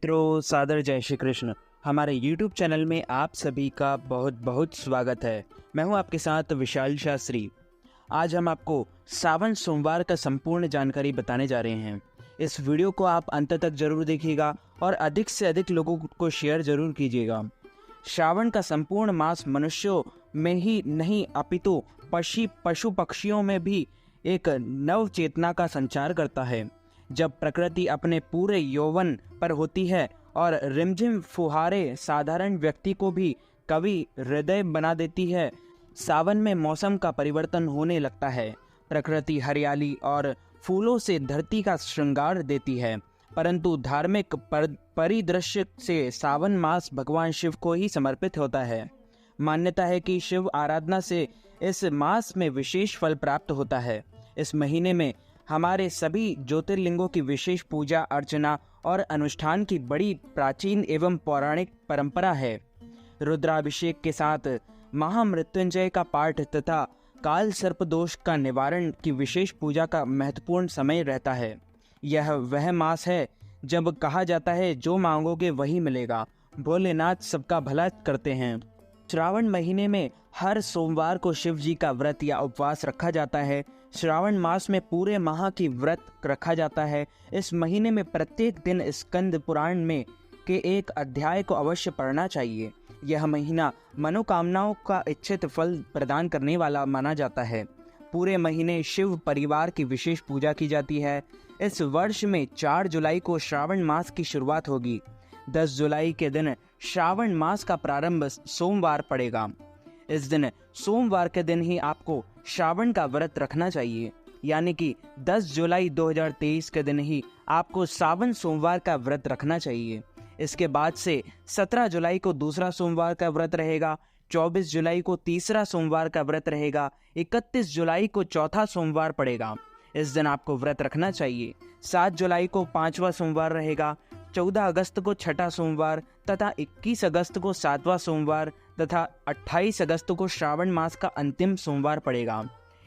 मित्रों, सादर जय श्री कृष्ण। हमारे YouTube चैनल में आप सभी का बहुत बहुत स्वागत है। मैं हूं आपके साथ विशाल शास्त्री। आज हम आपको सावन सोमवार का संपूर्ण जानकारी बताने जा रहे हैं। इस वीडियो को आप अंत तक जरूर देखिएगा और अधिक से अधिक लोगों को शेयर जरूर कीजिएगा। श्रावण का संपूर्ण मास मनुष्यों में ही नहीं अपितु पशु पक्षियों में भी एक नव चेतना का संचार करता है। जब प्रकृति अपने पूरे यौवन पर होती है और रिमझिम फुहारे साधारण व्यक्ति को भी कवि हृदय बना देती है, सावन में मौसम का परिवर्तन होने लगता है। प्रकृति हरियाली और फूलों से धरती का श्रृंगार देती है, परंतु धार्मिक परिदृश्य से सावन मास भगवान शिव को ही समर्पित होता है। मान्यता है कि शिव आराधना से इस मास में विशेष फल प्राप्त होता है। इस महीने में हमारे सभी ज्योतिर्लिंगों की विशेष पूजा अर्चना और अनुष्ठान की बड़ी प्राचीन एवं पौराणिक परंपरा है। रुद्राभिषेक के साथ महामृत्युंजय का पाठ तथा काल सर्प दोष का निवारण की विशेष पूजा का महत्वपूर्ण समय रहता है। यह वह मास है जब कहा जाता है जो मांगोगे वही मिलेगा। भोलेनाथ सबका भला करते हैं। श्रावण महीने में हर सोमवार को शिव जी का व्रत या उपवास रखा जाता है। श्रावण मास में पूरे माह की व्रत रखा जाता है। इस महीने में प्रत्येक दिन स्कंद पुराण में के एक अध्याय को अवश्य पढ़ना चाहिए। यह महीना मनोकामनाओं का इच्छित फल प्रदान करने वाला माना जाता है। पूरे महीने शिव परिवार की विशेष पूजा की जाती है। इस वर्ष में 4 जुलाई को श्रावण मास की शुरुआत होगी। 10 जुलाई के दिन श्रावण मास का प्रारंभ सोमवार पड़ेगा। इस दिन सोमवार के दिन ही आपको श्रावण का व्रत रखना चाहिए, यानी कि 10 जुलाई 2023 के दिन ही आपको सावन सोमवार का व्रत रखना चाहिए। इसके बाद से 17 जुलाई को दूसरा सोमवार का व्रत रहेगा, 24 जुलाई को तीसरा सोमवार का व्रत रहेगा, 31 जुलाई को चौथा सोमवार पड़ेगा। इस दिन आपको व्रत रखना चाहिए। 7 जुलाई को 5वां सोमवार रहेगा, 14 अगस्त को छठा सोमवार तथा 21 अगस्त को 7वां सोमवार तथा 28 अगस्त को श्रावण मास का अंतिम सोमवार पड़ेगा।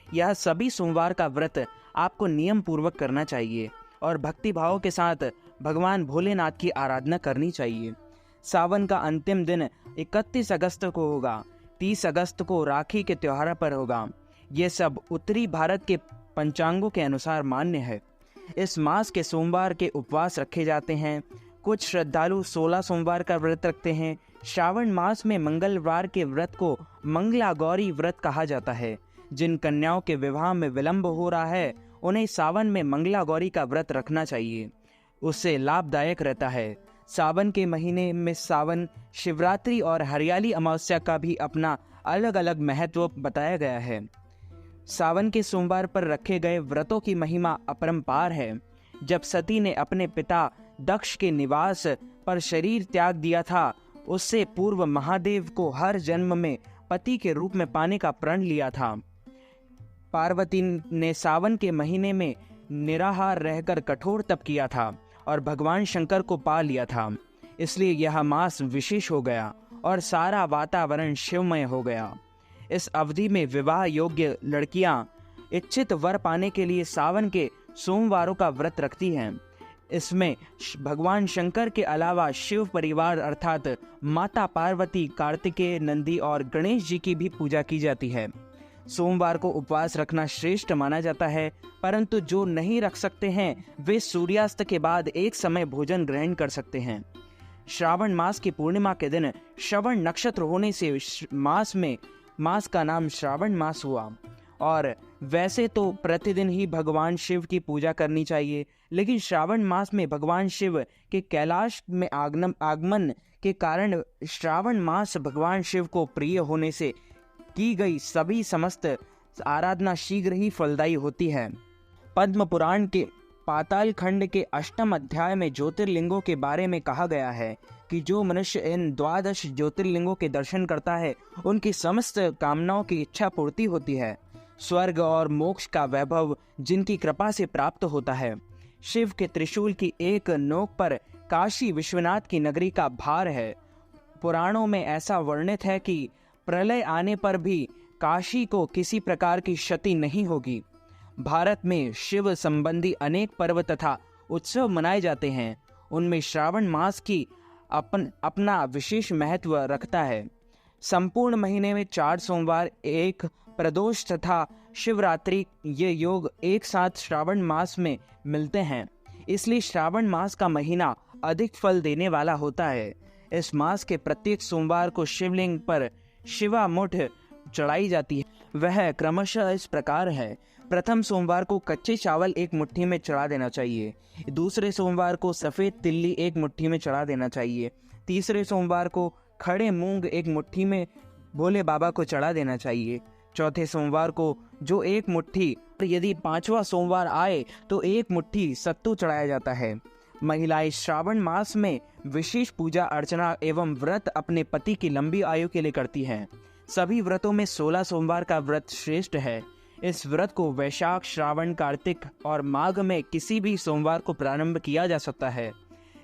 यह सभी सोमवार का व्रत आपको नियम पूर्वक करना चाहिए और भक्ति भाव के साथ भगवान भोलेनाथ की आराधना करनी चाहिए। सावन का अंतिम दिन 31 अगस्त को होगा। 30 अगस्त को राखी के त्योहार पर होगा। ये सब उत्तरी भारत के पंचांगों के अनुसार मान्य है। इस मास के सोमवार के उपवास रखे जाते हैं। कुछ श्रद्धालु 16 सोमवार का व्रत रखते हैं। श्रावण मास में मंगलवार के व्रत को मंगला गौरी व्रत कहा जाता है। जिन कन्याओं के विवाह में विलंब हो रहा है उन्हें सावन में मंगला गौरी का व्रत रखना चाहिए, उससे लाभदायक रहता है। सावन के महीने में सावन, शिवरात्रि और हरियाली अमावस्या का भी अपना अलग अलग महत्व बताया गया है। सावन के सोमवार पर रखे गए व्रतों की महिमा अपरंपार है। जब सती ने अपने पिता दक्ष के निवास पर शरीर त्याग दिया था, उससे पूर्व महादेव को हर जन्म में पति के रूप में पाने का प्रण लिया था। पार्वती ने सावन के महीने में निराहार रहकर कठोर तप किया था और भगवान शंकर को पा लिया था। इसलिए यह मास विशेष हो गया और सारा वातावरण शिवमय हो गया। इस अवधि में विवाह योग्य लड़कियां इच्छित वर पाने के लिए सावन के सोमवारों का व्रत रखती हैं। इसमें भगवान शंकर के अलावा शिव परिवार अर्थात माता पार्वती, कार्तिकेय, नंदी और गणेश जी की भी पूजा की जाती है। सोमवार को उपवास रखना श्रेष्ठ माना जाता है, परंतु जो नहीं रख सकते हैं वे सूर्यास्त के बाद एक समय भोजन ग्रहण कर सकते हैं। श्रावण मास की पूर्णिमा के दिन श्रवण नक्षत्र होने से मास का नाम श्रावण मास हुआ। और वैसे तो प्रतिदिन ही भगवान शिव की पूजा करनी चाहिए, लेकिन श्रावण मास में भगवान शिव के कैलाश में आगमन के कारण श्रावण मास भगवान शिव को प्रिय होने से की गई सभी समस्त आराधना शीघ्र ही फलदायी होती है। पद्म पुराण के पाताल खंड के 8वें अध्याय में ज्योतिर्लिंगों के बारे में कहा गया है कि जो मनुष्य इन 12 ज्योतिर्लिंगों के दर्शन करता है उनकी समस्त कामनाओं की इच्छा पूर्ति होती है। स्वर्ग और मोक्ष का वैभव जिनकी कृपा से प्राप्त होता है। शिव के त्रिशूल की एक नोक पर काशी विश्वनाथ की नगरी का भार है। पुराणों में ऐसा वर्णित है कि प्रलय आने पर भी काशी को किसी प्रकार की क्षति नहीं होगी। भारत में शिव संबंधी अनेक पर्व तथा उत्सव मनाए जाते हैं। उनमें श्रावण मास की अपना विशेष महत्व रखता है। संपूर्ण महीने में 4 सोमवार, एक प्रदोष तथा शिवरात्रि, ये योग एक साथ श्रावण मास में मिलते हैं, इसलिए श्रावण मास का महीना अधिक फल देने वाला होता है। इस मास के प्रत्येक सोमवार को शिवलिंग पर शिवा मुठ चढ़ाई जाती है। वह क्रमशः इस प्रकार है: प्रथम सोमवार को कच्चे चावल 1 मुट्ठी में चढ़ा देना चाहिए। दूसरे सोमवार को सफ़ेद तिल्ली 1 मुट्ठी में चढ़ा देना चाहिए। तीसरे सोमवार को खड़े मूंग 1 मुट्ठी में भोले बाबा को चढ़ा देना चाहिए। चौथे सोमवार को जो 1 मुट्ठी, यदि 5वां सोमवार आए तो 1 मुट्ठी सत्तू चढ़ाया जाता है। महिलाएं श्रावण मास में विशेष पूजा अर्चना एवं व्रत अपने पति की लंबी आयु के लिए करती हैं। सभी व्रतों में 16 सोमवार का व्रत श्रेष्ठ है। इस व्रत को वैशाख, श्रावण, कार्तिक और माघ में किसी भी सोमवार को प्रारंभ किया जा सकता है।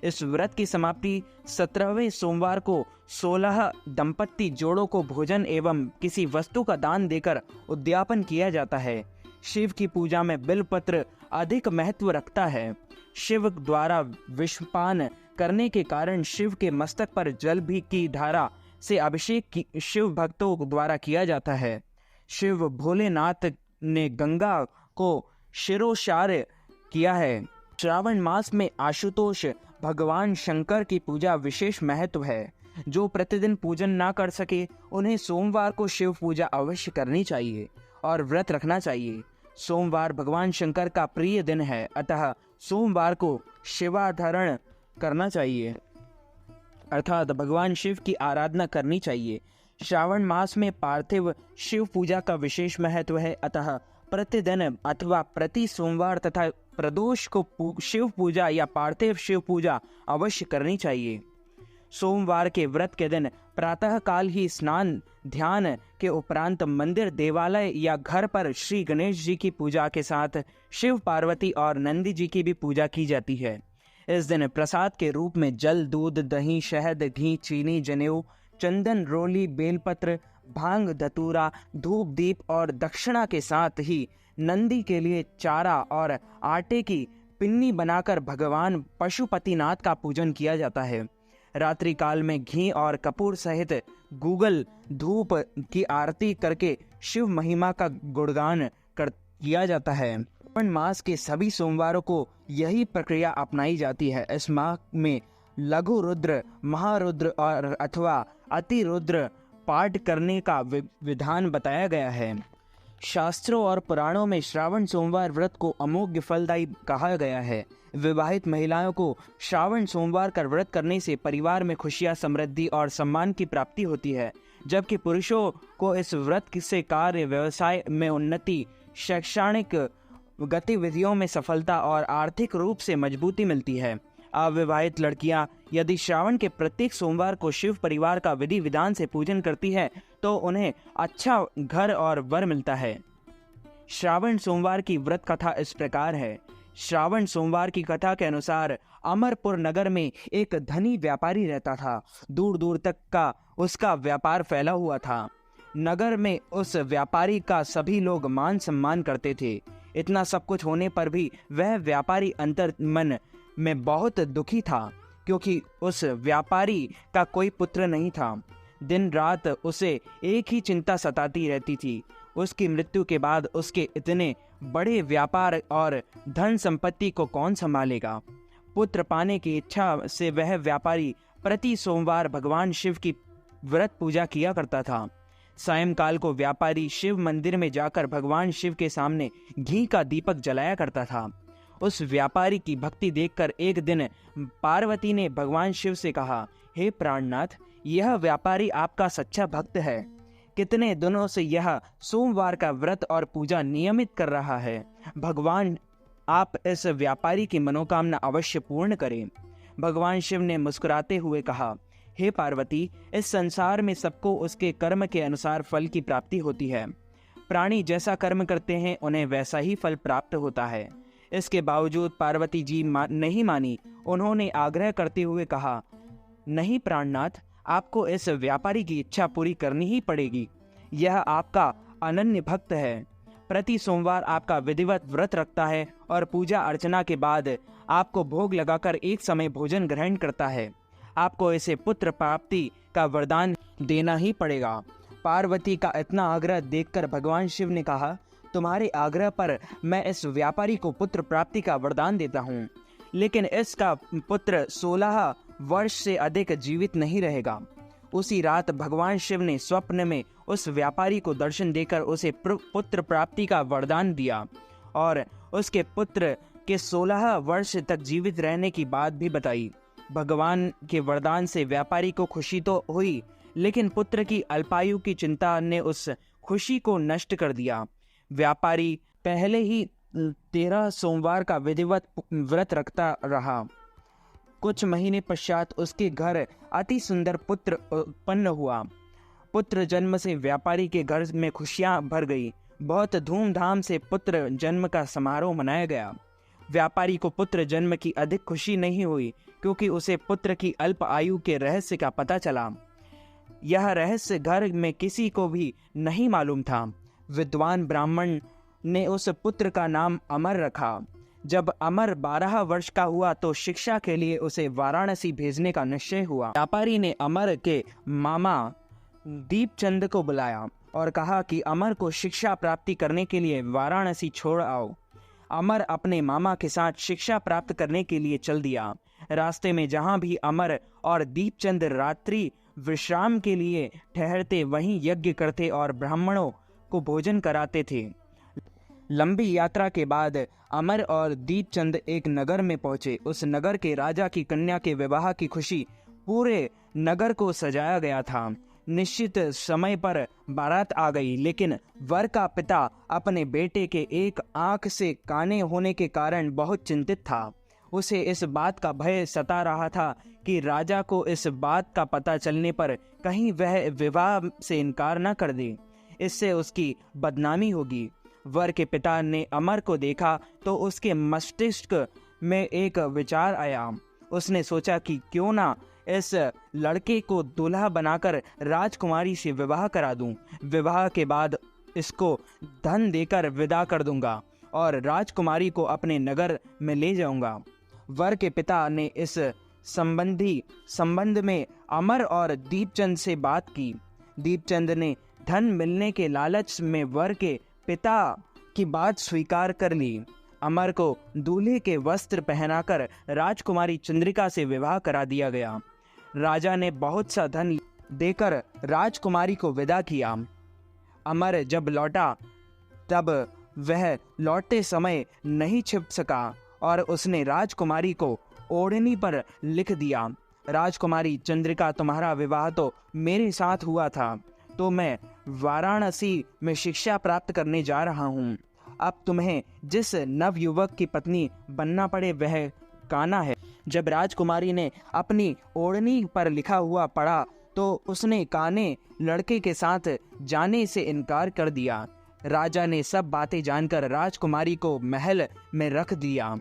इस व्रत की समाप्ति 17वें सोमवार को 16 दंपत्ति जोड़ों को भोजन एवं किसी वस्तु का दान देकर उद्यापन किया जाता है। शिव की पूजा में बिल्वपत्र अधिक महत्व रखता है। शिव द्वारा विषपान करने के कारण शिव के मस्तक पर जल भी की धारा से अभिषेक शिव भक्तों द्वारा किया जाता है। शिव भोलेनाथ ने गंगा को शिरोशार किया है। श्रावण मास में आशुतोष भगवान शंकर की पूजा विशेष महत्व है। जो प्रतिदिन पूजन ना कर सके उन्हें सोमवार को शिव पूजा अवश्य करनी चाहिए और व्रत रखना चाहिए। सोमवार भगवान शंकर का प्रिय दिन है, अतः सोमवार को शिवाधारण करना चाहिए, अर्थात भगवान शिव की आराधना करनी चाहिए। श्रावण मास में पार्थिव शिव पूजा का विशेष महत्व है, अतः प्रतिदिन अथवा प्रति सोमवार तथा प्रदोष को शिव पूजा या पार्थिव शिव पूजा अवश्य करनी चाहिए। सोमवार के व्रत के दिन प्रातः काल ही स्नान ध्यान के उपरांत मंदिर, देवालय या घर पर श्री गणेश जी की पूजा के साथ शिव, पार्वती और नंदी जी की भी पूजा की जाती है। इस दिन प्रसाद के रूप में जल, दूध, दही, शहद, घी, चीनी, जनेऊ, चंदन, रोली, बेलपत्र, भांग, धतूरा, धूप, दीप और दक्षिणा के साथ ही नंदी के लिए चारा और आटे की पिन्नी बनाकर भगवान पशुपतिनाथ का पूजन किया जाता है। रात्रि काल में घी और कपूर सहित गूगल धूप की आरती करके शिव महिमा का गुणगान किया जाता है। श्रावण मास के सभी सोमवारों को यही प्रक्रिया अपनाई जाती है। इस माह में लघु रुद्र, महारुद्र और अथवा अति रुद्र पाठ करने का विधान बताया गया है। शास्त्रों और पुराणों में श्रावण सोमवार व्रत को अमोघ फलदायी कहा गया है। विवाहित महिलाओं को श्रावण सोमवार का व्रत करने से परिवार में खुशियां, समृद्धि और सम्मान की प्राप्ति होती है, जबकि पुरुषों को इस व्रत से कार्य, व्यवसाय में उन्नति, शैक्षणिक गतिविधियों में सफलता और आर्थिक रूप से मजबूती मिलती है। अविवाहित लड़कियां यदि श्रावण के प्रत्येक सोमवार को शिव परिवार का विधि विधान से पूजन करती है तो उन्हें अच्छा घर और वर मिलता है। श्रावण सोमवार की व्रत कथा इस प्रकार है। श्रावण सोमवार की कथा के अनुसार अमरपुर नगर में एक धनी व्यापारी रहता था। दूर दूर तक का उसका व्यापार फैला हुआ था। नगर में उस व्यापारी का सभी लोग मान सम्मान करते थे। इतना सब कुछ होने पर भी वह व्यापारी अंतर मन में बहुत दुखी था, क्योंकि उस व्यापारी का कोई पुत्र नहीं था। दिन रात उसे एक ही चिंता सताती रहती थी, उसकी मृत्यु के बाद उसके इतने बड़े व्यापार और धन संपत्ति को कौन संभालेगा। पुत्र पाने की इच्छा से वह व्यापारी प्रति सोमवार भगवान शिव की व्रत पूजा किया करता था। सायंकाल को व्यापारी शिव मंदिर में जाकर भगवान शिव के सामने घी का दीपक जलाया करता था। उस व्यापारी की भक्ति देखकर एक दिन पार्वती ने भगवान शिव से कहा, हे प्राणनाथ, यह व्यापारी आपका सच्चा भक्त है। कितने दिनों से यह सोमवार का व्रत और पूजा नियमित कर रहा है। भगवान आप इस व्यापारी की मनोकामना अवश्य पूर्ण करें। भगवान शिव ने मुस्कुराते हुए कहा, हे पार्वती, इस संसार में सबको उसके कर्म के अनुसार फल की प्राप्ति होती है। प्राणी जैसा कर्म करते हैं उन्हें वैसा ही फल प्राप्त होता है। इसके बावजूद पार्वती जी नहीं मानी। उन्होंने आग्रह करते हुए कहा, नहीं प्राणनाथ, आपको इस व्यापारी की इच्छा पूरी करनी ही पड़ेगी। यह आपका अनन्य भक्त है। प्रति सोमवार आपका विधिवत व्रत रखता है और पूजा अर्चना के बाद आपको भोग लगाकर एक समय भोजन ग्रहण करता है, आपको इसे पुत्र प्राप्ति का वरदान देना ही पड़ेगा। पार्वती का इतना आग्रह देखकर भगवान शिव ने कहा, तुम्हारे आग्रह पर मैं इस व्यापारी को पुत्र प्राप्ति का वरदान देता हूँ, लेकिन इसका पुत्र 16 वर्ष से अधिक जीवित नहीं रहेगा। उसी रात भगवान शिव ने स्वप्न में उस व्यापारी को दर्शन देकर उसे पुत्र प्राप्ति का वरदान दिया और उसके पुत्र के 16 वर्ष तक जीवित रहने की बात भी बताई। भगवान के वरदान से व्यापारी को खुशी तो हुई, लेकिन पुत्र की अल्पायु की चिंता ने उस खुशी को नष्ट कर दिया। व्यापारी पहले ही 13 सोमवार का विधिवत व्रत रखता रहा। कुछ महीने पश्चात उसके घर अति सुंदर पुत्र उत्पन्न हुआ। पुत्र जन्म से व्यापारी के घर में खुशियां भर गई। बहुत धूमधाम से पुत्र जन्म का समारोह मनाया गया। व्यापारी को पुत्र जन्म की अधिक खुशी नहीं हुई, क्योंकि उसे पुत्र की अल्प आयु के रहस्य का पता चला। यह रहस्य घर में किसी को भी नहीं मालूम था। विद्वान ब्राह्मण ने उस पुत्र का नाम अमर रखा। जब अमर 12 वर्ष का हुआ तो शिक्षा के लिए उसे वाराणसी भेजने का निश्चय हुआ। व्यापारी ने अमर के मामा दीपचंद को बुलाया और कहा कि अमर को शिक्षा प्राप्ति करने के लिए वाराणसी छोड़ आओ। अमर अपने मामा के साथ शिक्षा प्राप्त करने के लिए चल दिया। रास्ते में जहां भी अमर और दीपचंद रात्रि विश्राम के लिए ठहरते, वहीं यज्ञ करते और ब्राह्मणों को भोजन कराते थे। लंबी यात्रा के बाद अमर और दीपचंद एक नगर में पहुंचे। उस नगर के राजा की कन्या के विवाह की खुशी पूरे नगर को सजाया गया था। निश्चित समय पर बारात आ गई, लेकिन वर का पिता अपने बेटे के एक आंख से काने होने के कारण बहुत चिंतित था। उसे इस बात का भय सता रहा था कि राजा को इस बात का पता चलने पर कहीं वह विवाह से इनकार न कर दे, इससे उसकी बदनामी होगी। वर के पिता ने अमर को देखा तो उसके मस्तिष्क में एक विचार आया। उसने सोचा कि क्यों ना इस लड़के को दूल्हा बनाकर राजकुमारी से विवाह करा दूं। विवाह के बाद इसको धन देकर विदा कर दूंगा और राजकुमारी को अपने नगर में ले जाऊंगा। वर के पिता ने इस संबंध में अमर और दीपचंद से बात की। दीपचंद ने धन मिलने के लालच में वर के पिता की बात स्वीकार कर ली। अमर को दूल्हे के वस्त्र पहनाकर राजकुमारी चंद्रिका से विवाह करा दिया गया। राजा ने बहुत सा धन देकर राजकुमारी को विदा किया। अमर जब लौटा तब वह लौटते समय नहीं छिप सका और उसने राजकुमारी को ओढ़नी पर लिख दिया, राजकुमारी चंद्रिका, तुम्हारा विवाह तो मेरे साथ हुआ था, तो मैं वाराणसी में शिक्षा प्राप्त करने जा रहा हूँ। अब तुम्हें जिस नवयुवक की पत्नी बनना पड़े वह काना है। जब राजकुमारी ने अपनी ओढ़नी पर लिखा हुआ पढ़ा तो उसने काने लड़के के साथ जाने से इनकार कर दिया। राजा ने सब बातें जानकर राजकुमारी को महल में रख दिया।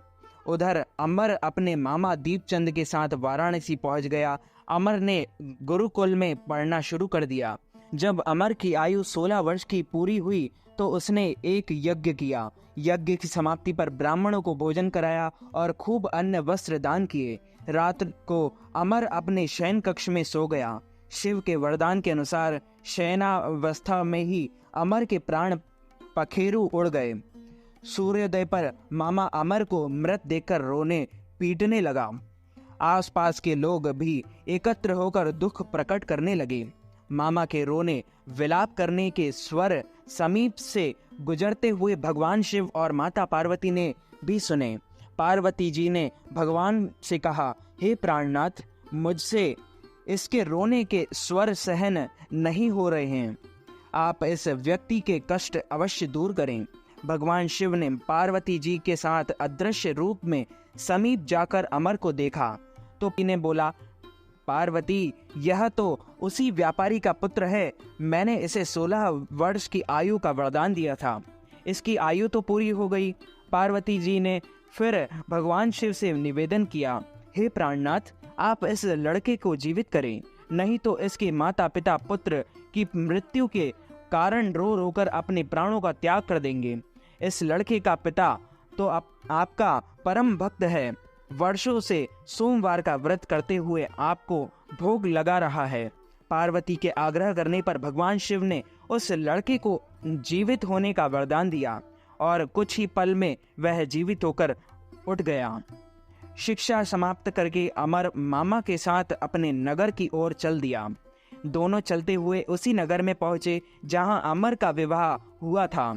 उधर अमर अपने मामा दीपचंद के साथ वाराणसी पहुंच गया। अमर ने गुरुकुल में पढ़ना शुरू कर दिया। जब अमर की आयु 16 वर्ष की पूरी हुई तो उसने एक यज्ञ किया। यज्ञ की समाप्ति पर ब्राह्मणों को भोजन कराया और खूब अन्न वस्त्र दान किए। रात को अमर अपने शयन कक्ष में सो गया। शिव के वरदान के अनुसार शयनावस्था में ही अमर के प्राण पखेरु उड़ गए। सूर्योदय पर मामा अमर को मृत देखकर रोने पीटने लगा। आसपास के लोग भी एकत्र होकर दुख प्रकट करने लगे। मामा के रोने विलाप करने के स्वर समीप से गुजरते हुए भगवान शिव और माता पार्वती ने भी सुने। पार्वती जी ने भगवान से कहा, हे प्राणनाथ, मुझसे इसके रोने के स्वर सहन नहीं हो रहे हैं, आप इस व्यक्ति के कष्ट अवश्य दूर करें। भगवान शिव ने पार्वती जी के साथ अदृश्य रूप में समीप जाकर अमर को देखा तो ने बोला, पार्वती, यह तो उसी व्यापारी का पुत्र है। मैंने इसे 16 वर्ष की आयु का वरदान दिया था, इसकी आयु तो पूरी हो गई। पार्वती जी ने फिर भगवान शिव से निवेदन किया, हे प्राणनाथ, आप इस लड़के को जीवित करें, नहीं तो इसके माता पिता पुत्र की मृत्यु के कारण रो रोकर अपने प्राणों का त्याग कर देंगे। इस लड़के का पिता तो आपका परम भक्त है, वर्षों से सोमवार का व्रत करते हुए आपको भोग लगा रहा है। पार्वती के आग्रह करने पर भगवान शिव ने उस लड़के को जीवित होने का वरदान दिया और कुछ ही पल में वह जीवित होकर उठ गया। शिक्षा समाप्त करके अमर मामा के साथ अपने नगर की ओर चल दिया। दोनों चलते हुए उसी नगर में पहुंचे जहां अमर का विवाह हुआ था।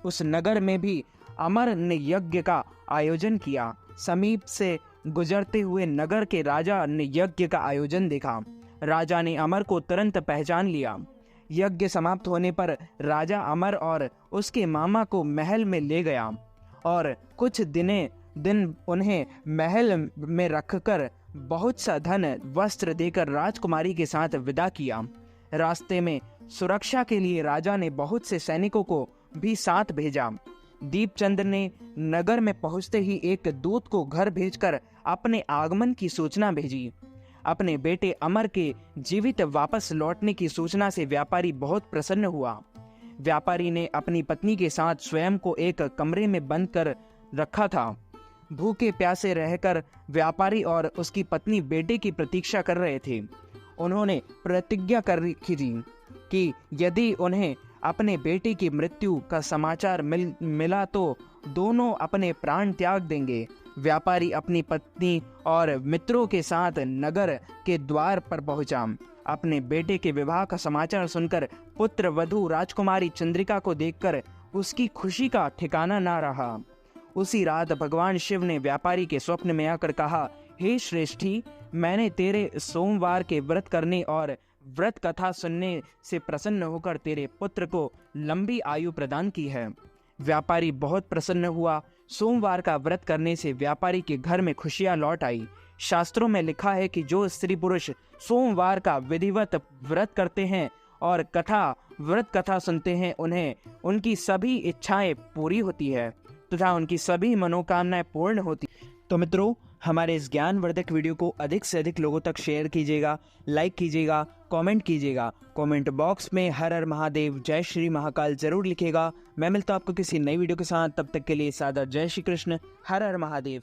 उस नगर में भी अमर ने यज्ञ का आयोजन किया। समीप से गुजरते हुए नगर के राजा ने यज्ञ का आयोजन देखा। राजा ने अमर को तुरंत पहचान लिया। यज्ञ समाप्त होने पर राजा अमर और उसके मामा को महल में ले गया और कुछ दिन उन्हें महल में रखकर बहुत सा धन वस्त्र देकर राजकुमारी के साथ विदा किया। रास्ते में सुरक्षा के लिए राजा ने बहुत से सैनिकों को भी साथ भेजा। दीपचंद ने नगर में पहुंचते ही एक दूत को घर भेजकर अपने आगमन की सूचना भेजी। अपने बेटे अमर के जीवित वापस लौटने की सूचना से व्यापारी बहुत प्रसन्न हुआ। व्यापारी ने अपनी पत्नी के साथ स्वयं को एक कमरे में बंद कर रखा था। भूखे प्यासे रहकर व्यापारी और उसकी पत्नी बेटे की प्रतीक्षा कर रहे थे। उन्होंने प्रतिज्ञा कर रखी थी कि यदि उन्हें अपने बेटे की मृत्यु का समाचार मिला तो दोनों अपने प्राण त्याग देंगे। व्यापारी अपनी पत्नी और मित्रों के साथ नगर के द्वार पर पहुंचा। अपने बेटे के विवाह का समाचार सुनकर पुत्र वधू राजकुमारी चंद्रिका को देखकर उसकी खुशी का ठिकाना ना रहा। उसी रात भगवान शिव ने व्यापारी के स्वप्न में आकर कहा, हे श्रेष्ठी, मैंने तेरे सोमवार के व्रत करने और व्रत कथा सुनने से प्रसन्न होकर तेरे पुत्र को लंबी आयु प्रदान की है। व्यापारी बहुत प्रसन्न हुआ। सोमवार का व्रत करने से व्यापारी के घर में खुशियां लौट आई। शास्त्रों में लिखा है कि जो स्त्री पुरुष सोमवार का विधिवत व्रत करते हैं और व्रत कथा सुनते हैं, उन्हें उनकी सभी इच्छाएं पूरी होती है तथा उनकी सभी मनोकामनाएं पूर्ण होती। तो मित्रों, हमारे इस ज्ञानवर्धक वीडियो को अधिक से अधिक लोगों तक शेयर कीजिएगा, लाइक कीजिएगा, कमेंट कीजिएगा। कमेंट बॉक्स में हर हर महादेव, जय श्री महाकाल जरूर लिखिएगा। मैं मिलता हूं आपको किसी नई वीडियो के साथ। तब तक के लिए सादर जय श्री कृष्ण, हर हर महादेव।